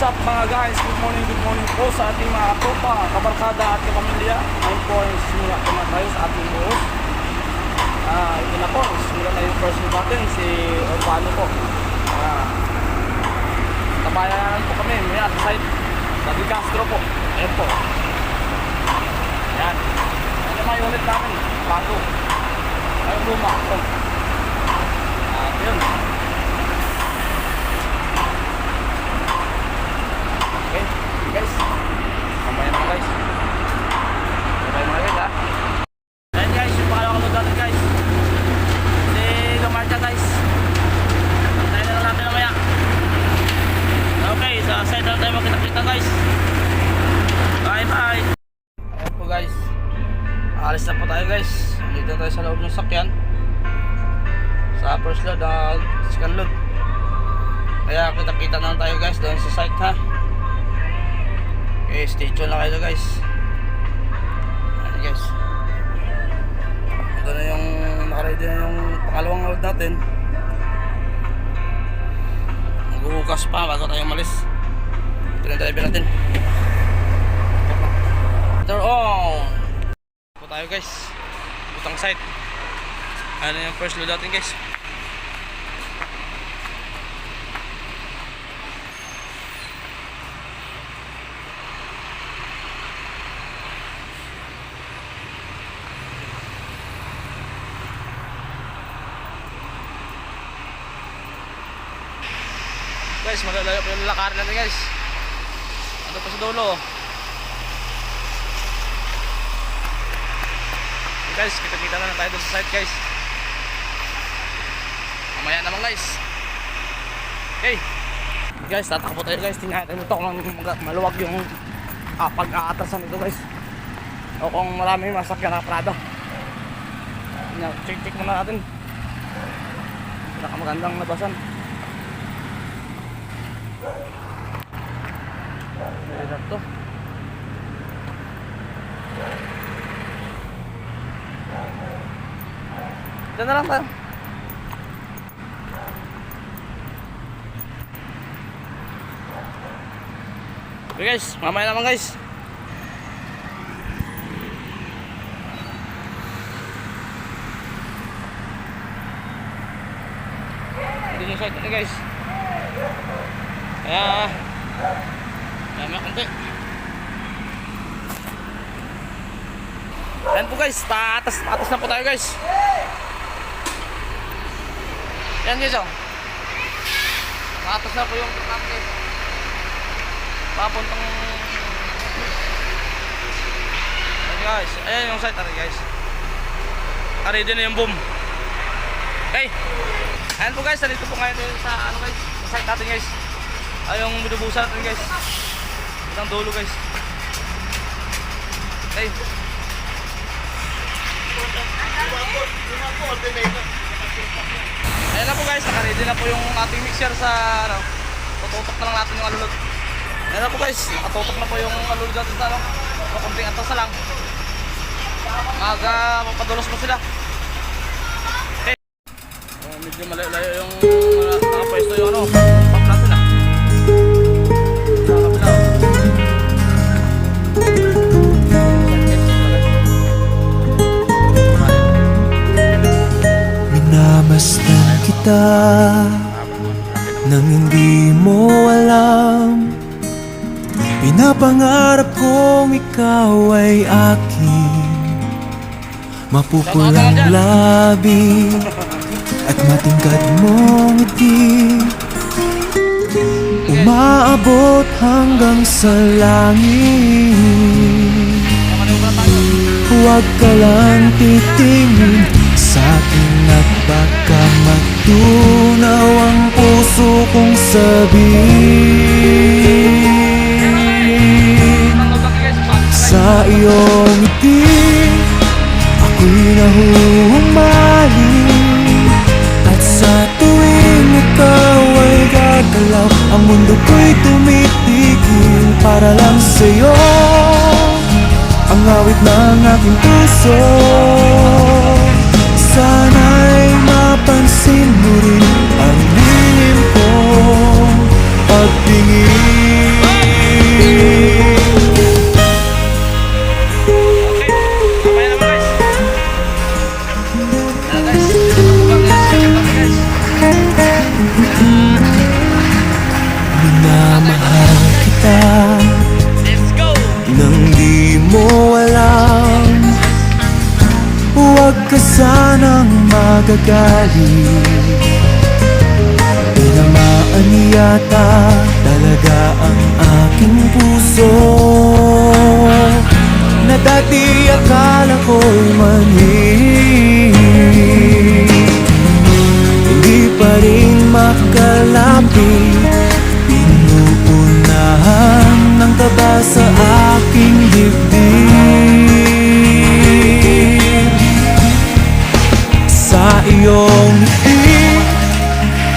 up mga guys? Good morning po sa ating mga tropa, kabarkada at kapamilya. Ngayon po ay simula po na tayo sa ating buhos. Ito na po, simula na yung first meet natin, si Urbano po. Tabayan po kami, may at side, sa Di Castro po. Ayan po. Ayan. Ayan yung mga unit namin, bago. Ayun luma po. At yun. Okay, guys. Mamaya na guys. Mamaya mga guys ha. Ayan guys, yung pangalawang load natin guys. Si Gamarcha guys. Antayin na lang natin mamaya. Okay, sa side lang tayo magkita-kita guys. Bye bye. Ayan po guys. Alis na po tayo guys. Dito tayo sa loob ng sakyan. Sa first load, second load. Kaya kita-kita na lang tayo guys doon sa site ha. Okay, stay tuned lang kayo guys. Ayan guys. Ito na yung nakaready na yung pangalawang load natin. Maghuhukas pa bago tayo umalis. Ito na driver natin. Motor on. Po tayo guys. Butang site. Ano yung first load natin guys. Guys, malalayo pa yung lakarin natin guys. Ano pa sa dulo. Okay, guys, kita-kita na tayo doon sa site guys. Mamaya naman guys. Okay guys, tatakbo tayo guys. Tingnan natin ito kung maluwag yung pag-aatasan nito guys. O kung marami masakyan na Prado. Check muna natin. Pinakamagandang nabasan. Hirap to. Diyan na lang tayo. Okay guys, mamaya naman guys. Hindi yung site na guys. Kaya mamaya konti. Ayan po guys, paatas na po tayo guys. Yan guys oh. Paatas na po yung tanke. Papuntang ayan guys, ayan yung site natin guys. Ready na yung boom. Okay. Ayan po guys, nandito po ngayon sa ano guys, sa site natin guys. Ay yung binubusan natin guys. Isang dulo guys. Okay. Ayan na po guys, naka-ready na po yung ating mixer sa ano. Tututok na lang natin yung alulod. Ayan na po guys, nakatutok na po yung alulod natin sa ano. Kunting atas na lang. Mapapadulos mo sila. Okay. Medyo malayo yung nakapwesto yung ano, pump natin ah. Minabastan kita nang hindi mo alam. Pinapangarap kong ikaw ay akin. Mapupulang labi at matingkad mong ngiti, umaabot hanggang sa langit. Huwag ka lang titingin sa'kin at baka matunaw ang puso kong sabihin. Sa iyong ngiti ako'y nahuhumaling, at sa tuwing ikaw ay gagalaw, ang mundo ko'y tumitigil para lang sa'yo. Ang awit ng aking puso, sana'y mapansin mo rin ang lihim kong pagtingin. Minamahal kita Let's go! nang di mo alam. Huwag ka sanang magagalit. Tinamaan yata talaga ang aking puso, na dati akala ko'y manhid. Hindi pa rin makalapit, pinuunahan ng kaba sa aking dibdib. Sa iyong ngiti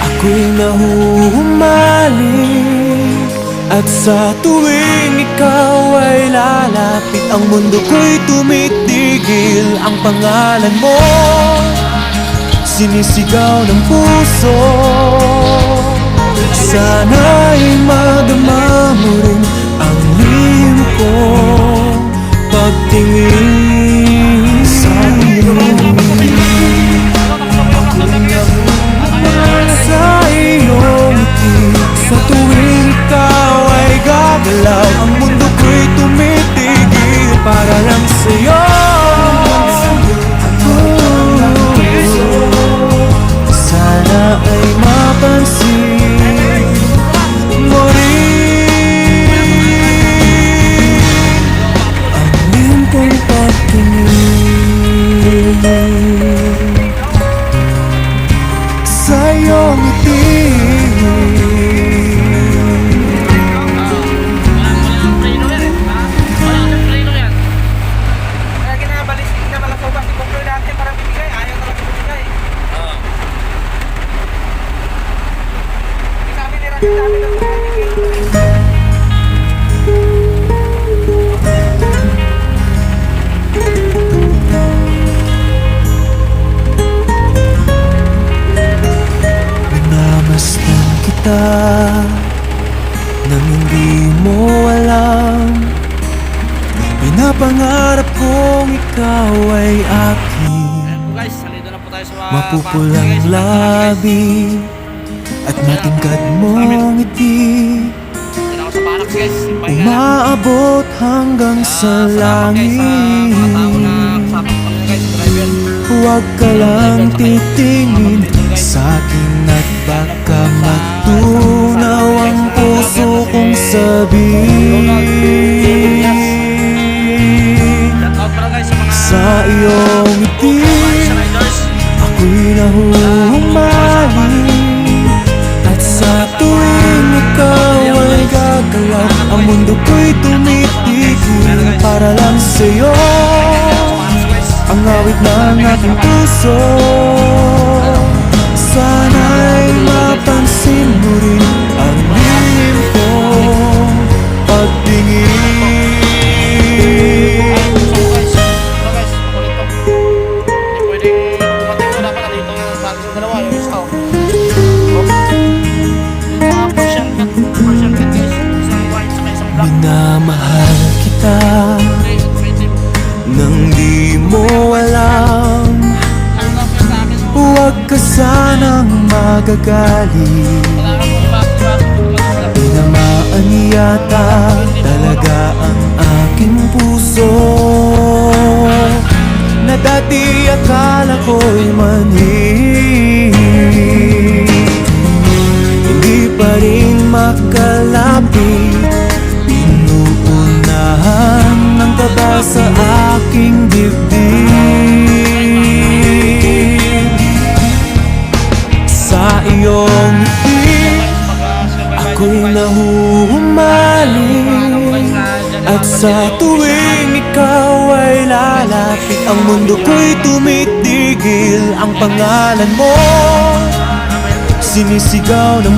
ako'y nahuhumaling, at sa tuwing ikaw ay lalapit, ang mundo ko'y tumitigil. Ang pangalan mo sinisigaw ng puso. Sana'y madama mo rin ang lihim ko pagtingin sa iyo. Sa iyong ngiti, sa tuwing ikaw ay gagalaw, ang mundo ko'y tumitigil para lang sa'yo. Sana ay mapansin mo rin ang iyong kong pagtingin sa iyong ngiti. Walang preno yan. Walang preno yan. Kaya kinabalik na pala sa ubang ipoklo natin para bibigay. Ayaw talaga bibigay. Hindi kami nirakin namin ang bibigay. Minamasdan kita nang hindi mo alam. Pinapangarap kong ikaw ay akin. Ayan po guys, nandito na po tayo sa Mapupulang guys. labi at matingkad mong ngiti, Dito ako sa barracks guys. Yung pahinga lang. umaabot hanggang sa Salamat guys sa mga tao na langit. kasama ko kanina guys, driver. Huwag ka lang titingin sa akin at baka matunaw ang puso kong sabihin. Shout out pala guys sa mga Sa iyong ngiti sa riders. ako'y nahuhumaling, at sa tuwing ikaw ay gagalaw, ang mundo ko'y tumitigil para lang sa'yo. Barracks guys. Ang awit ng aking puso, sana'y mapansin mo rin ang lihim kong pagtingin. So guys, ito guys, makulit to. Hindi pwedeng dumating ko, dapat nandito yung sa dalawa, yung isa oh. Yung mga Persian cat guys, isang white saka isang black. Minamahal kita Okay, creative. nang di mo alam. Ano lang po sa akin oh. Huwag ka sanang magagalit. Wala ka pong baso. Tinamaan yata talaga ang aking puso, na dati akala ko'y manhid. Hindi pa rin makalapit, pinuunahan ng kaba sa aking dibdib. Sa iyong ngiti ako'y nahuhumaling, at sa tuwing ikaw ay lalapit, ang mundo ko'y tumitigil. Ang pangalan mo sinisigaw ng